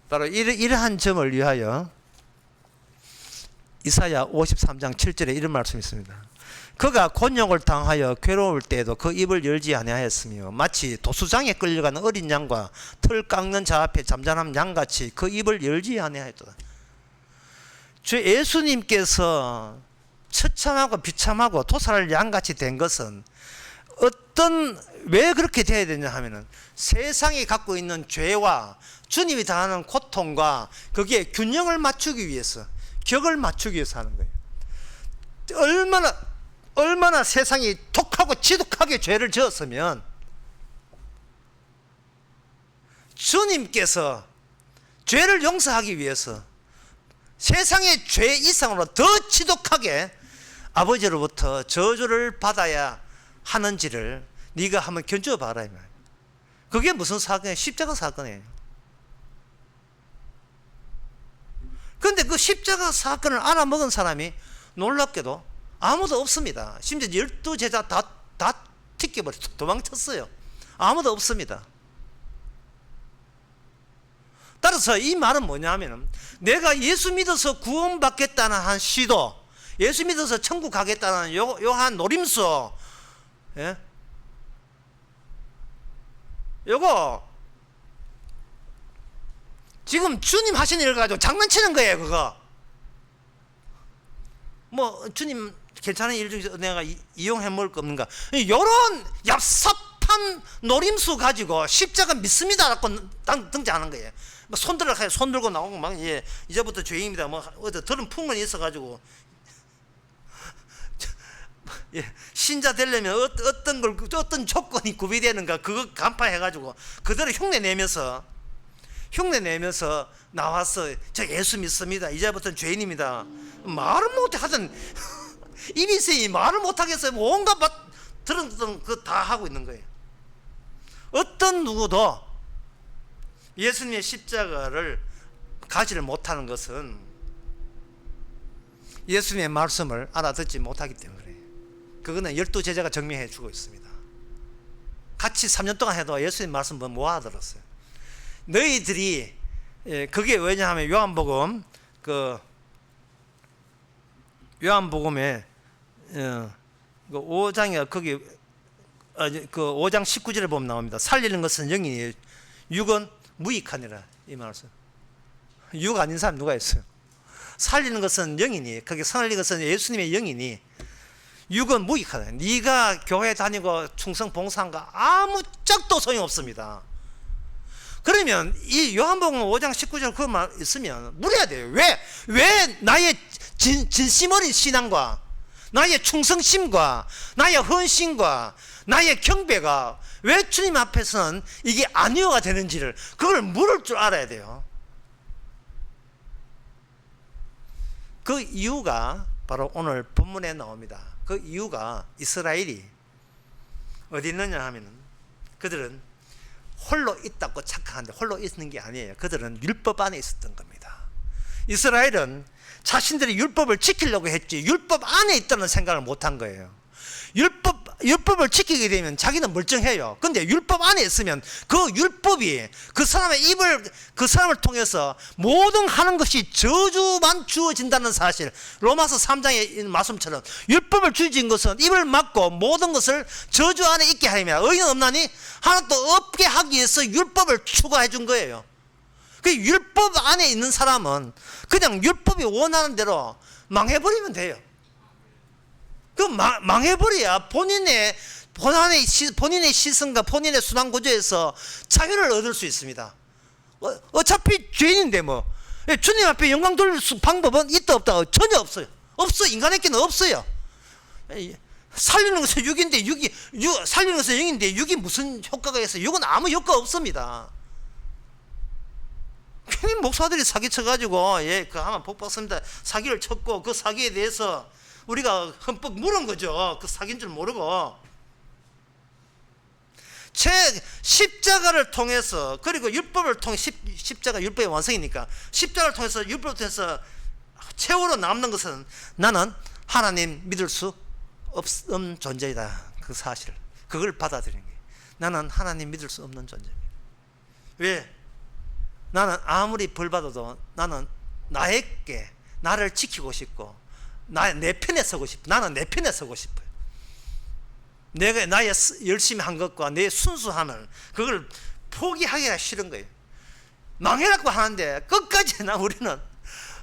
바로 이러한 점을 위하여 이사야 53장 7절에 이런 말씀이 있습니다. 그가 곤욕을 당하여 괴로울 때에도 그 입을 열지 아니하였으며 마치 도수장에 끌려가는 어린 양과 털 깎는 자 앞에 잠잠한 양같이 그 입을 열지 아니하였도다. 주 예수님께서 처참하고 비참하고 도살할 양같이 된 것은 왜 그렇게 돼야 되냐 하면은 세상이 갖고 있는 죄와 주님이 당하는 고통과 거기에 균형을 맞추기 위해서, 격을 맞추기 위해서 하는 거예요. 얼마나 세상이 독하고 지독하게 죄를 지었으면 주님께서 죄를 용서하기 위해서 세상의 죄 이상으로 더 지독하게 아버지로부터 저주를 받아야 하는지를 네가 한번 견뎌봐라. 그게 무슨 사건이에요? 십자가 사건이에요. 그런데 그 십자가 사건을 알아먹은 사람이 놀랍게도 아무도 없습니다. 심지어 12제자 다 튀겨버려 도망쳤어요. 아무도 없습니다. 따라서 이 말은 뭐냐면 내가 예수 믿어서 구원받겠다는 한 시도, 예수 믿어서 천국 가겠다는 요한 노림수, 예? 요거 지금 주님 하신 일을 가지고 장난치는 거예요. 그거 주님 괜찮은 일 중에서 내가 이용해 먹을 거 없는가, 요런 얍삽한 노림수 가지고 십자가 믿습니다라고 등장하는 거예요. 손 들고 나오고 막 이제부터 죄인입니다. 어디 들은 풍문이 있어가지고 신자 되려면 어떤 조건이 구비되는가 그거 간파해가지고 그대로 흉내내면서 나와서 저 예수 믿습니다. 이제부터는 죄인입니다. 말을 못해 하던 입이 있으니 말을 못하겠어요. 온갖 들은 그 다 하고 있는 거예요. 어떤 누구도 예수님의 십자가를 가지를 못하는 것은 예수님의 말씀을 알아듣지 못하기 때문에 그래요. 그거는 12제자가 증명해 주고 있습니다. 같이 3년 동안 해도 예수님 말씀 뭐 알아들었어요. 너희들이 그게 왜냐하면 요한복음에 5장에 거기 그 5장 19절에 보면 나옵니다. 살리는 것은 영이에요. 육은 무익하니라. 이 말씀. 육 아닌 사람 누가 있어요? 살리는 것은 영이니, 거기 살리는 것은 예수님의 영이니, 육은 무익하다. 네가 교회 다니고 충성 봉사한 거 아무 짝도 소용없습니다. 그러면 이 요한복음 5장 19절 그 말 있으면 물어야 돼요. 왜 나의 진심 어린 신앙과 나의 충성심과 나의 헌신과 나의 경배가 왜 주님 앞에서는 이게 안위어가 되는지를 그걸 물을 줄 알아야 돼요. 그 이유가 바로 오늘 본문에 나옵니다. 그 이유가 이스라엘이 어디 있느냐 하면 그들은 홀로 있다고 착각하는데 홀로 있는 게 아니에요. 그들은 율법 안에 있었던 겁니다. 이스라엘은 자신들이 율법을 지키려고 했지 율법 안에 있다는 생각을 못한 거예요. 율법을 지키게 되면 자기는 멀쩡해요. 근데 율법 안에 있으면 그 율법이 그 사람을 통해서 모든 하는 것이 저주만 주어진다는 사실, 로마서 3장의 말씀처럼 율법을 주어진 것은 입을 막고 모든 것을 저주 안에 있게 하려면 의인 없나니 하나도 없게 하기 위해서 율법을 추가해 준 거예요. 그 율법 안에 있는 사람은 그냥 율법이 원하는 대로 망해버리면 돼요. 그 망해버려야 본인의 시선과 본인의 순환 구조에서 자유를 얻을 수 있습니다. 어차피 죄인인데 뭐 주님 앞에 영광 돌릴 방법은 있다 없다? 전혀 없어요. 없어. 인간에게는 없어요. 살리는 것은 육인데 살리는 것은 영인데 육이 무슨 효과가 있어요? 육은 아무 효과 없습니다. 괜히 목사들이 사기 쳐가지고 그 하면 복 받습니다. 사기를 쳤고 그 사기에 대해서 우리가 흠뻑 물은 거죠. 그 사기인 줄 모르고. 십자가를 통해서, 그리고 율법을 통해, 십자가 율법의 완성이니까 십자가를 통해서, 율법을 통해서 최후로 남는 것은 나는 하나님 믿을 수 없는 존재이다. 그 사실을, 그걸 받아들이는 거예요. 나는 하나님 믿을 수 없는 존재입니다. 왜? 나는 아무리 벌 받아도 나는 나를 지키고 싶고 내 편에 서고 싶어. 나는 내 편에 서고 싶어요. 내가 나의 열심히 한 것과 내 순수함을 그걸 포기하기가 싫은 거예요. 망해라고 하는데 끝까지 우리는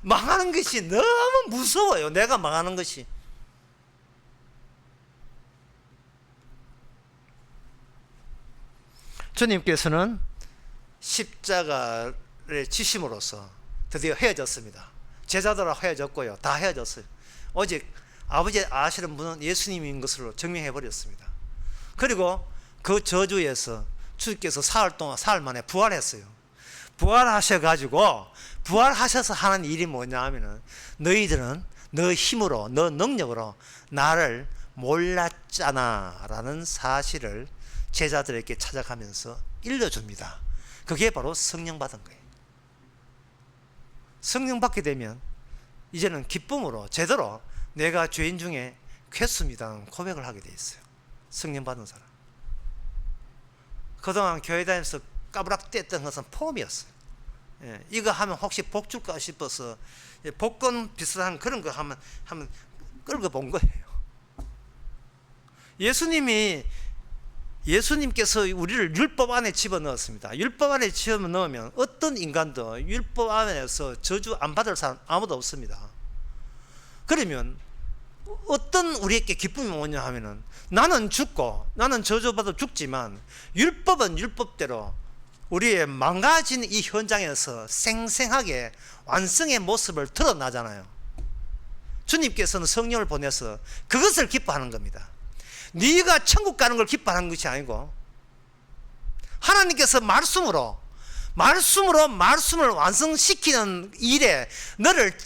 망하는 것이 너무 무서워요. 내가 망하는 것이. 주님께서는 십자가를 지심으로써 드디어 헤어졌습니다. 제자들하고 헤어졌고요. 다 헤어졌어요. 오직 아버지 아시는 분은 예수님인 것으로 증명해 버렸습니다. 그리고 그 저주에서 주께서 사흘 만에 부활했어요. 부활하셔서 하는 일이 뭐냐 하면은, 너희들은 너 힘으로, 너 능력으로 나를 몰랐잖아 라는 사실을 제자들에게 찾아가면서 일러줍니다. 그게 바로 성령 받은 거예요. 성령 받게 되면 이제는 기쁨으로 제대로 내가 죄인 중에 괴수입니다 고백을 하게 돼 있어요. 성령 받은 사람. 그동안 교회 다니면서 까부락댔던 것은 폼이었어요. 이거 하면 혹시 복 줄까 싶어서 복권 비슷한 그런 거 하면 끌고 본 거예요. 예수님께서 우리를 율법 안에 집어넣었습니다. 율법 안에 집어넣으면 어떤 인간도 율법 안에서 저주 안 받을 사람 아무도 없습니다. 그러면 어떤 우리에게 기쁨이 뭐냐 하면은, 나는 죽고 나는 저주받아 죽지만 율법은 율법대로 우리의 망가진 이 현장에서 생생하게 완성의 모습을 드러나잖아요. 주님께서는 성령을 보내서 그것을 기뻐하는 겁니다. 네가 천국 가는 걸 기뻐하는 것이 아니고, 하나님께서 말씀을 완성시키는 일에 너를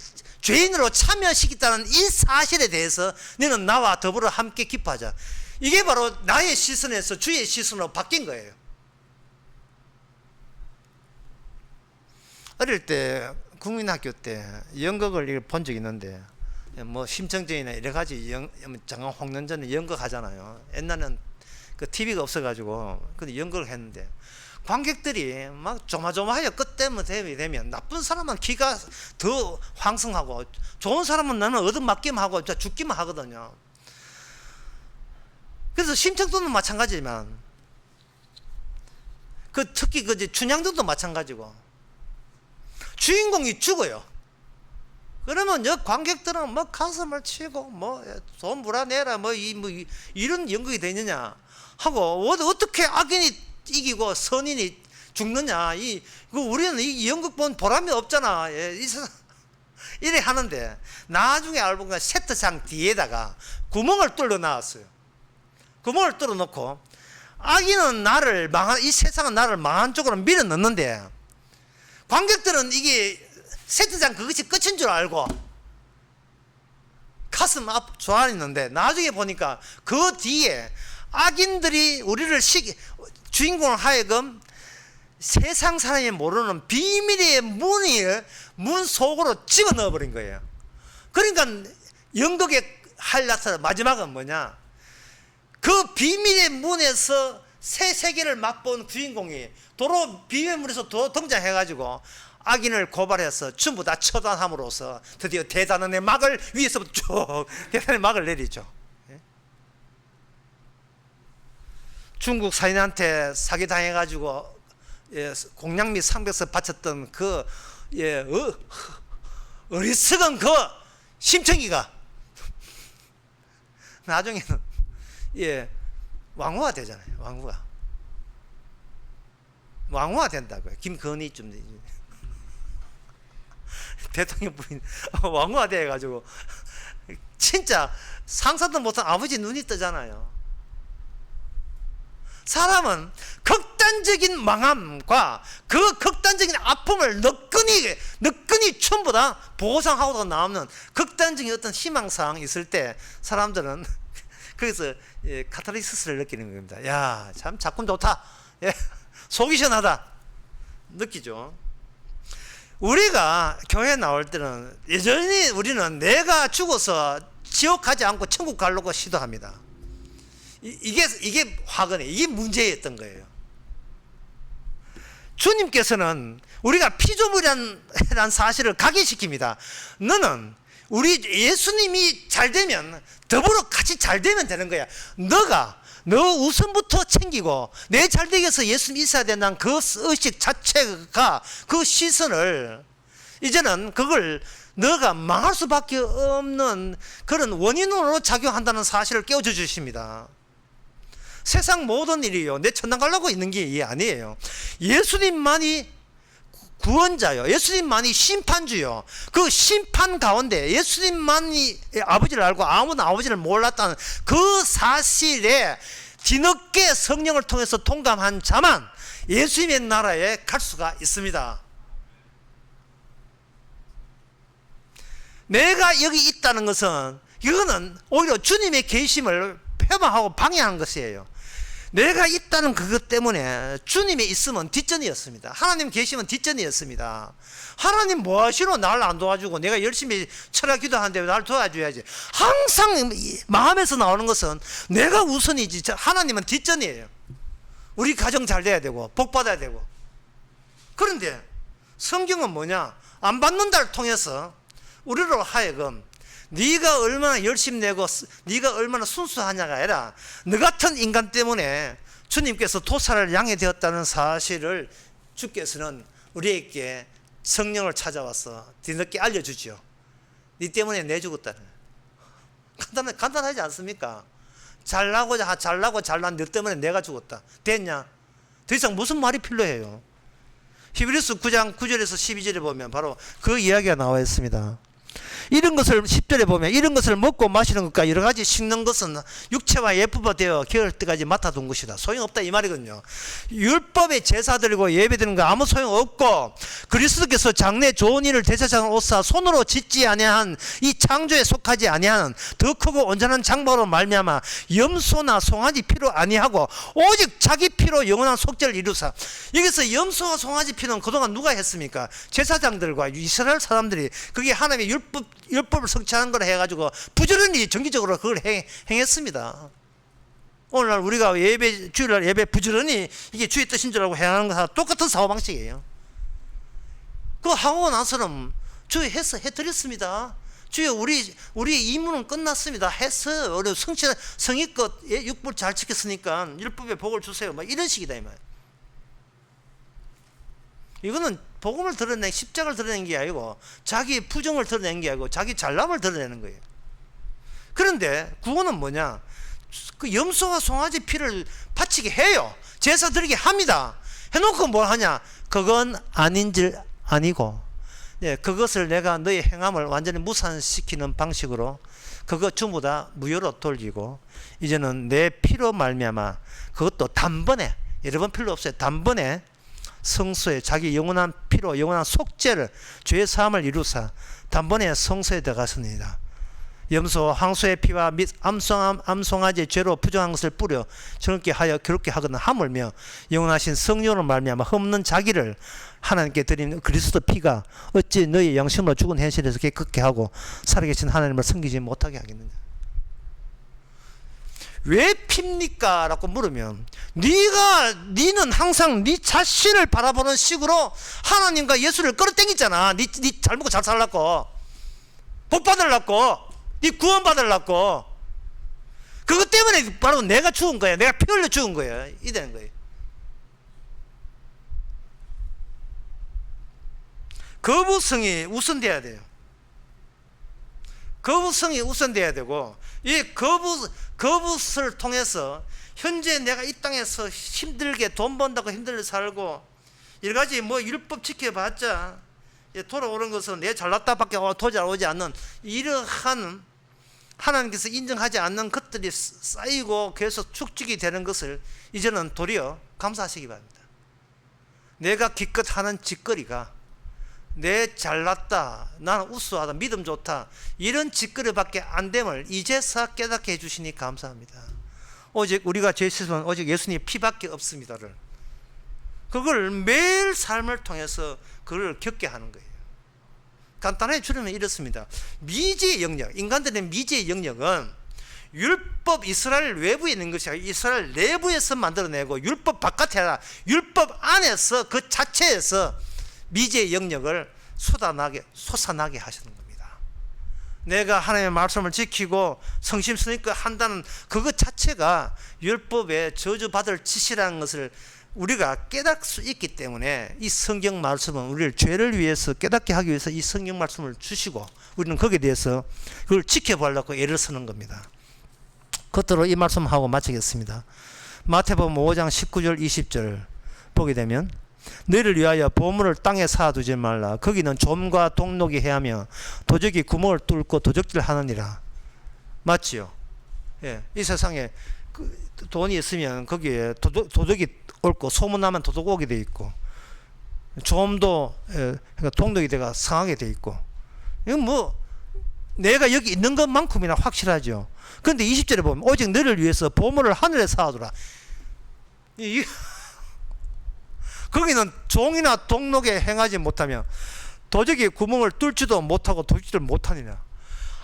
죄인으로 참여시켰다는 이 사실에 대해서 너는 나와 더불어 함께 기뻐하자. 이게 바로 나의 시선에서 주의 시선으로 바뀐 거예요. 어릴 때 국민학교 때 연극을 본 적이 있는데, 뭐 심청전이나 여러 가지 장강 홍련전에 연극 하잖아요. 옛날에는 그 TV가 없어가지고 근데 연극을 했는데, 관객들이 막 조마조마해요. 끝때문에 되면 나쁜 사람은 기가 더 황성하고 좋은 사람은 나는 얻어맞기만 하고 죽기만 하거든요. 그래서 심청도는 마찬가지지만 특히 춘향전도 마찬가지고, 주인공이 죽어요. 그러면 관객들은 뭐 가슴을 치고 돈 물어내라 이런 연극이 되느냐 하고, 어떻게 악인이 이기고 선인이 죽느냐, 우리는 이 연극 본 보람이 없잖아. 이래 하는데, 나중에 알고 보니까 세트장 뒤에다가 구멍을 뚫어 놨어요. 구멍을 뚫어 놓고 악인은 이 세상은 나를 망한 쪽으로 밀어 넣는데, 관객들은 이게 세트장 그것이 끝인 줄 알고 가슴 앞 조안이 있는데, 나중에 보니까 그 뒤에 악인들이 우리를 주인공을 하여금 세상 사람이 모르는 비밀의 문 속으로 집어넣어 버린 거예요. 그러니까 연극의 하이라이트 마지막은 뭐냐, 그 비밀의 문에서 새 세계를 맛본 주인공이 도로 비밀의 문에서 등장해가지고 악인을 고발해서 전부 다 처단함으로써 드디어 대단원의 막을 위에서부터 쭉 대단원의 막을 내리죠. 중국 사인한테 사기당해가지고 공양 및 상백서 바쳤던 그 어리석은 그 심청이가 나중에는 왕후가 되잖아요. 왕후가 된다고요. 김건희쯤 대통령 부인 왕후가 돼가지고 진짜 상상도 못한 아버지 눈이 뜨잖아요. 사람은 극단적인 망함과 그 극단적인 아픔을 너끈히 전부 다 보상하고도 남는 극단적인 어떤 희망사항이 있을 때 사람들은 거기서 카타르시스를 느끼는 겁니다. 야, 참 작품 좋다. 속이 시원하다. 느끼죠. 우리가 교회 나올 때는 여전히 우리는 내가 죽어서 지옥 가지 않고 천국 가려고 시도합니다. 이게 화근에 이게 문제였던 거예요. 주님께서는 우리가 피조물이라는 사실을 각인시킵니다. 너는 우리 예수님이 잘 되면 더불어 같이 잘 되면 되는 거야. 너 우선부터 챙기고 내 잘 되기 위해서 예수님 있어야 된다는 그 의식 자체가 그 시선을 이제는 그걸 너가 망할 수밖에 없는 그런 원인으로 작용한다는 사실을 깨워줘 주십니다. 세상 모든 일이요 내 천당 가려고 있는 게 아니에요. 예수님만이 구원자요, 예수님만이 심판주요. 그 심판 가운데 예수님만이 아버지를 알고 아무도 아버지를 몰랐다는 그 사실에 뒤늦게 성령을 통해서 동감한 자만 예수님의 나라에 갈 수가 있습니다. 내가 여기 있다는 것은 이거는 오히려 주님의 계심을 표방하고 방해하는 것이에요. 내가 있다는 그것 때문에 주님이 있으면 뒷전이었습니다. 하나님 계시면 뒷전이었습니다. 하나님 뭐하시러 나를 안 도와주고 내가 열심히 철야 기도하는데 나를 도와줘야지. 항상 마음에서 나오는 것은 내가 우선이지 하나님은 뒷전이에요. 우리 가정 잘 돼야 되고 복 받아야 되고. 그런데 성경은 뭐냐? 안 받는 자를 통해서 우리로 하여금 네가 얼마나 열심히 내고 네가 얼마나 순수하냐가 아니라 너 같은 인간 때문에 주님께서 도살을 양해 되었다는 사실을 주께서는 우리에게 성령을 찾아와서 뒤늦게 알려주지요. 네 때문에 내 죽었다는. 간단하지 않습니까? 잘나고 잘난 너 때문에 내가 죽었다. 됐냐? 더 이상 무슨 말이 필요해요? 히브리서 9장 9절에서 12절에 보면 바로 그 이야기가 나와 있습니다. 이런 것을 10절에 보면 이런 것을 먹고 마시는 것과 여러 가지 식는 것은 육체와 예쁘가 되어 게을 때까지 맡아둔 것이다. 소용없다 이 말이거든요. 율법의 제사 드리고 예배 드리는 거 아무 소용없고 그리스도께서 장래 좋은 일을 대제사장을 옷사 손으로 짓지 아니한 이 창조에 속하지 아니하는 더 크고 온전한 장막으로 말미암아 염소나 송아지 피로 아니하고 오직 자기 피로 영원한 속죄를 이루사. 여기서 염소와 송아지 피는 그동안 누가 했습니까? 제사장들과 이스라엘 사람들이 그게 하나님의 율법을 성취하는 걸 해가지고 부지런히 정기적으로 그걸 행했습니다. 오늘날 우리가 주일날 예배 부지런히 이게 주의 뜻인 줄 알고 행하는 것과 똑같은 사고방식이에요. 그거 하고 나서는 주의 해드렸습니다. 주여 우리의 임무는 끝났습니다. 했어요. 우리 성의껏 율법 잘 지켰으니까 율법의 복을 주세요. 막 이런 식이다 이 말. 이거는 복음을 드러낸 십자가를 드러낸 게 아니고 자기의 부정을 드러낸 게 아니고 자기 잘남을 드러내는 거예요. 그런데 구원은 뭐냐? 그 염소와 송아지 피를 바치게 해요. 제사 드리게 합니다. 해놓고 뭘 하냐? 그건 아닌 줄 아니고 그것을 내가 너의 행함을 완전히 무산시키는 방식으로 그거 전부 다 무효로 돌리고 이제는 내 피로 말미암아 그것도 단번에 여러 번 필요 없어요. 단번에 성소에 자기 영원한 피로 영원한 속죄를 죄의 사함을 이루사 단번에 성소에 들어갔습니다. 염소 황소의 피와 및 암송아지의 죄로 부정한 것을 뿌려 저렇게 하여 괴롭게 하거나 하물며 영원하신 성령으로 말미암아 흠없는 자기를 하나님께 드린 그리스도 피가 어찌 너희 양심으로 죽은 현실에서 깨끗게 하고 살아계신 하나님을 섬기지 못하게 하겠느냐. 왜 핍니까? 라고 물으면 니는 항상 니 자신을 바라보는 식으로 하나님과 예수를 끌어당기잖아. 니 잘 먹고 잘 살라고 복 받으려고 니 구원 받으려고 그것 때문에 바로 내가 죽은 거야. 내가 피 흘려 죽은 거야. 이 되는 거예요. 거부성이 우선돼야 돼요. 거부성이 우선돼야 되고, 이 거부를 통해서 현재 내가 이 땅에서 힘들게 돈 번다고 힘들게 살고 여러 가지 뭐 율법 지켜봤자 돌아오는 것은 내 잘났다밖에 도저오지 않는 이러한 하나님께서 인정하지 않는 것들이 쌓이고 계속 축적이 되는 것을 이제는 도리어 감사하시기 바랍니다. 내가 기껏 하는 짓거리가 내 잘났다, 나는 우수하다, 믿음 좋다, 이런 짓거리밖에 안 됨을 이제서 깨닫게 해주시니 감사합니다. 오직 우리가 죄 씻은 오직 예수님의 피밖에 없습니다를, 그걸 매일 삶을 통해서 그걸 겪게 하는 거예요. 간단하게 줄이면 이렇습니다. 미지의 영역, 인간들의 미지의 영역은 율법 이스라엘 외부에 있는 것이 아니라 이스라엘 내부에서 만들어내고, 율법 바깥에 아니라 율법 안에서 그 자체에서 미지의 영역을 솟아나게 하시는 겁니다. 내가 하나님의 말씀을 지키고 성심성의껏 한다는 그것 자체가 율법에 저주받을 짓이라는 것을 우리가 깨달을 수 있기 때문에 이 성경 말씀은 우리를 죄를 위해서 깨닫게 하기 위해서 이 성경 말씀을 주시고, 우리는 거기에 대해서 그걸 지켜보려고 애를 쓰는 겁니다. 그것으로 이 말씀하고 마치겠습니다. 마태복음 5장 19절 20절 보게 되면, 너희를 위하여 보물을 땅에 쌓아두지 말라. 거기는 좀과 동록이 해하며 도적이 구멍을 뚫고 도적질하느니라. 맞지요? 예, 이 세상에 돈이 있으면 거기에 도적이 옳고, 소문나면 도둑 오게 돼 있고, 좀도 그러니까 동독이 돼가 상하게 돼 있고, 이건 뭐 내가 여기 있는 것만큼이나 확실하죠. 그런데 20절에 보면 오직 너를 위해서 보물을 하늘에 쌓아두라. 거기는 종이나 동록에 행하지 못하며 도적이 구멍을 뚫지도 못하고 도둑질을 못하느냐.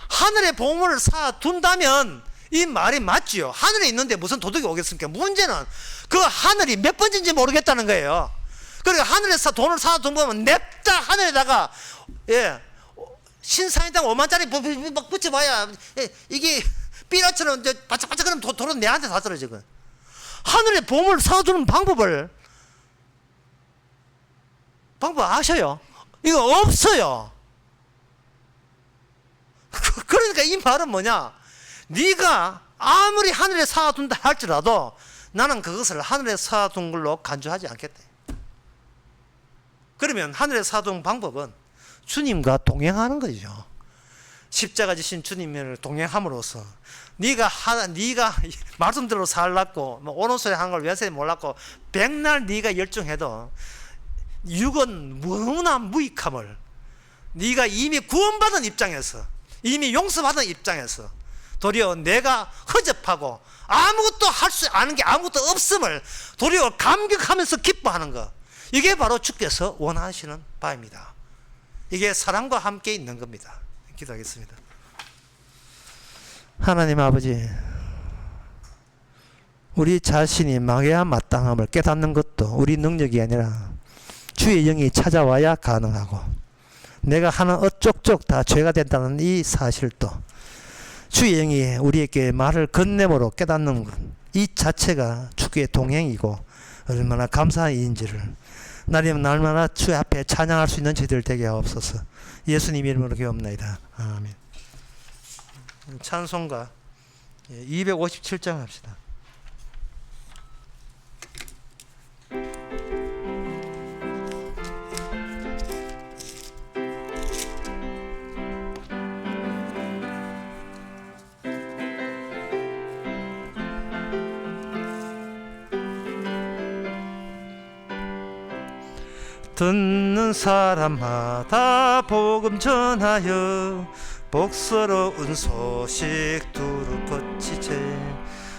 하늘에 보물을 쌓아둔다면 이 말이 맞지요. 하늘에 있는데 무슨 도둑이 오겠습니까? 문제는 그 하늘이 몇 번째인지 모르겠다는 거예요. 그러니까 하늘에서 돈을 쌓아둔 거면 냅다 하늘에다가 신사임당 5만짜리 막 붙여봐야 이게 삐라처럼 바짝바짝 그러면 돈은 내한테 다 떨어지고. 하늘에 보물을 쌓아두는 방법 아셔요? 이거 없어요. 그러니까 이 말은 뭐냐? 네가 아무리 하늘에 쌓아둔다 할지라도 나는 그것을 하늘에 쌓아둔 걸로 간주하지 않겠다. 그러면 하늘에 쌓아둔 방법은 주님과 동행하는 거죠. 십자가 지신 주님을 동행함으로써 네가 말씀대로 살랐고 뭐 오른손에 한 걸 왼손에 몰랐고 백날 네가 열중해도 육은 너무나 무익함을, 네가 이미 구원받은 입장에서, 이미 용서받은 입장에서 도리어 내가 허접하고 아무것도 할 수 아는 게 아무것도 없음을 도리어 감격하면서 기뻐하는 것, 이게 바로 주께서 원하시는 바입니다. 이게 사랑과 함께 있는 겁니다. 기도하겠습니다. 하나님 아버지, 우리 자신이 망해야 마땅함을 깨닫는 것도 우리 능력이 아니라 주의 영이 찾아와야 가능하고, 내가 하는 어쪽쪽 다 죄가 된다는 이 사실도 주의 영이 우리에게 말을 건네므로 깨닫는 것, 이 자체가 주의 동행이고 얼마나 감사한 일인지를 날마다 주 앞에 찬양할 수 있는 저희들 되게 하옵소서. 예수님 이름으로 기도합니다. 아멘. 찬송가 257장 합시다. 듣는 사람마다 복음 전하여 복스러운 소식 두루 퍼지세.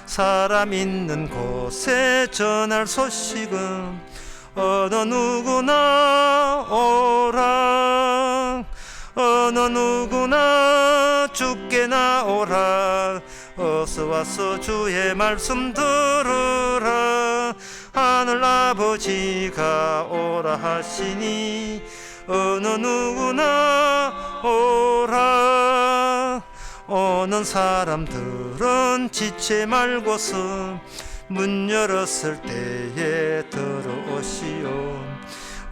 사람 있는 곳에 전할 소식은 어느 누구나 오라, 어느 누구나 주께 나오라. 어서 와서 주의 말씀 들으라. 하늘 아버지가 오라 하시니 어느 누구나 오라. 오는 사람들은 지체 말고서 문 열었을 때에 들어오시오.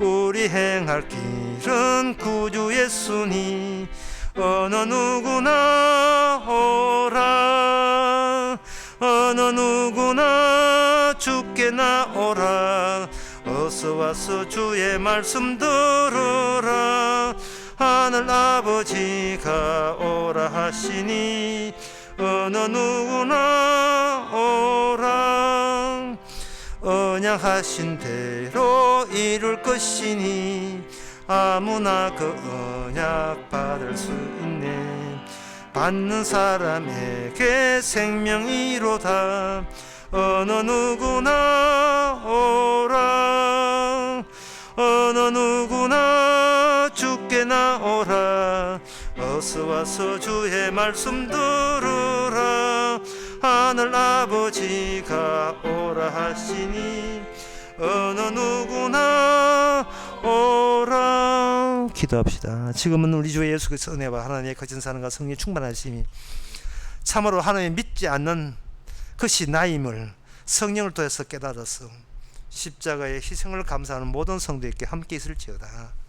우리 행할 길은 구주 예수니 어느 누구나 오라 어느 누구나 주께 나오라 어서 와서 주의 말씀 들으라 하늘 아버지가 오라 하시니 어느 누구나 오라 언약하신 대로 이룰 것이니 아무나 그 언약 받을 수 있네 받는 사람에게 생명이로다 어느 누구나 오라 어느 누구나 주께 나오라 어서 와서 주의 말씀 들으라 하늘 아버지가 오라 하시니 어느 누구나 오라. 기도합시다. 지금은 우리 주 예수 그리스도의 은혜와 하나님의 거짓 사랑과 성령의 충만하심이 참으로 하나님 믿지 않는 것이 나임을 성령을 통해서 깨달아서 십자가의 희생을 감사하는 모든 성도에게 함께 있을지어다.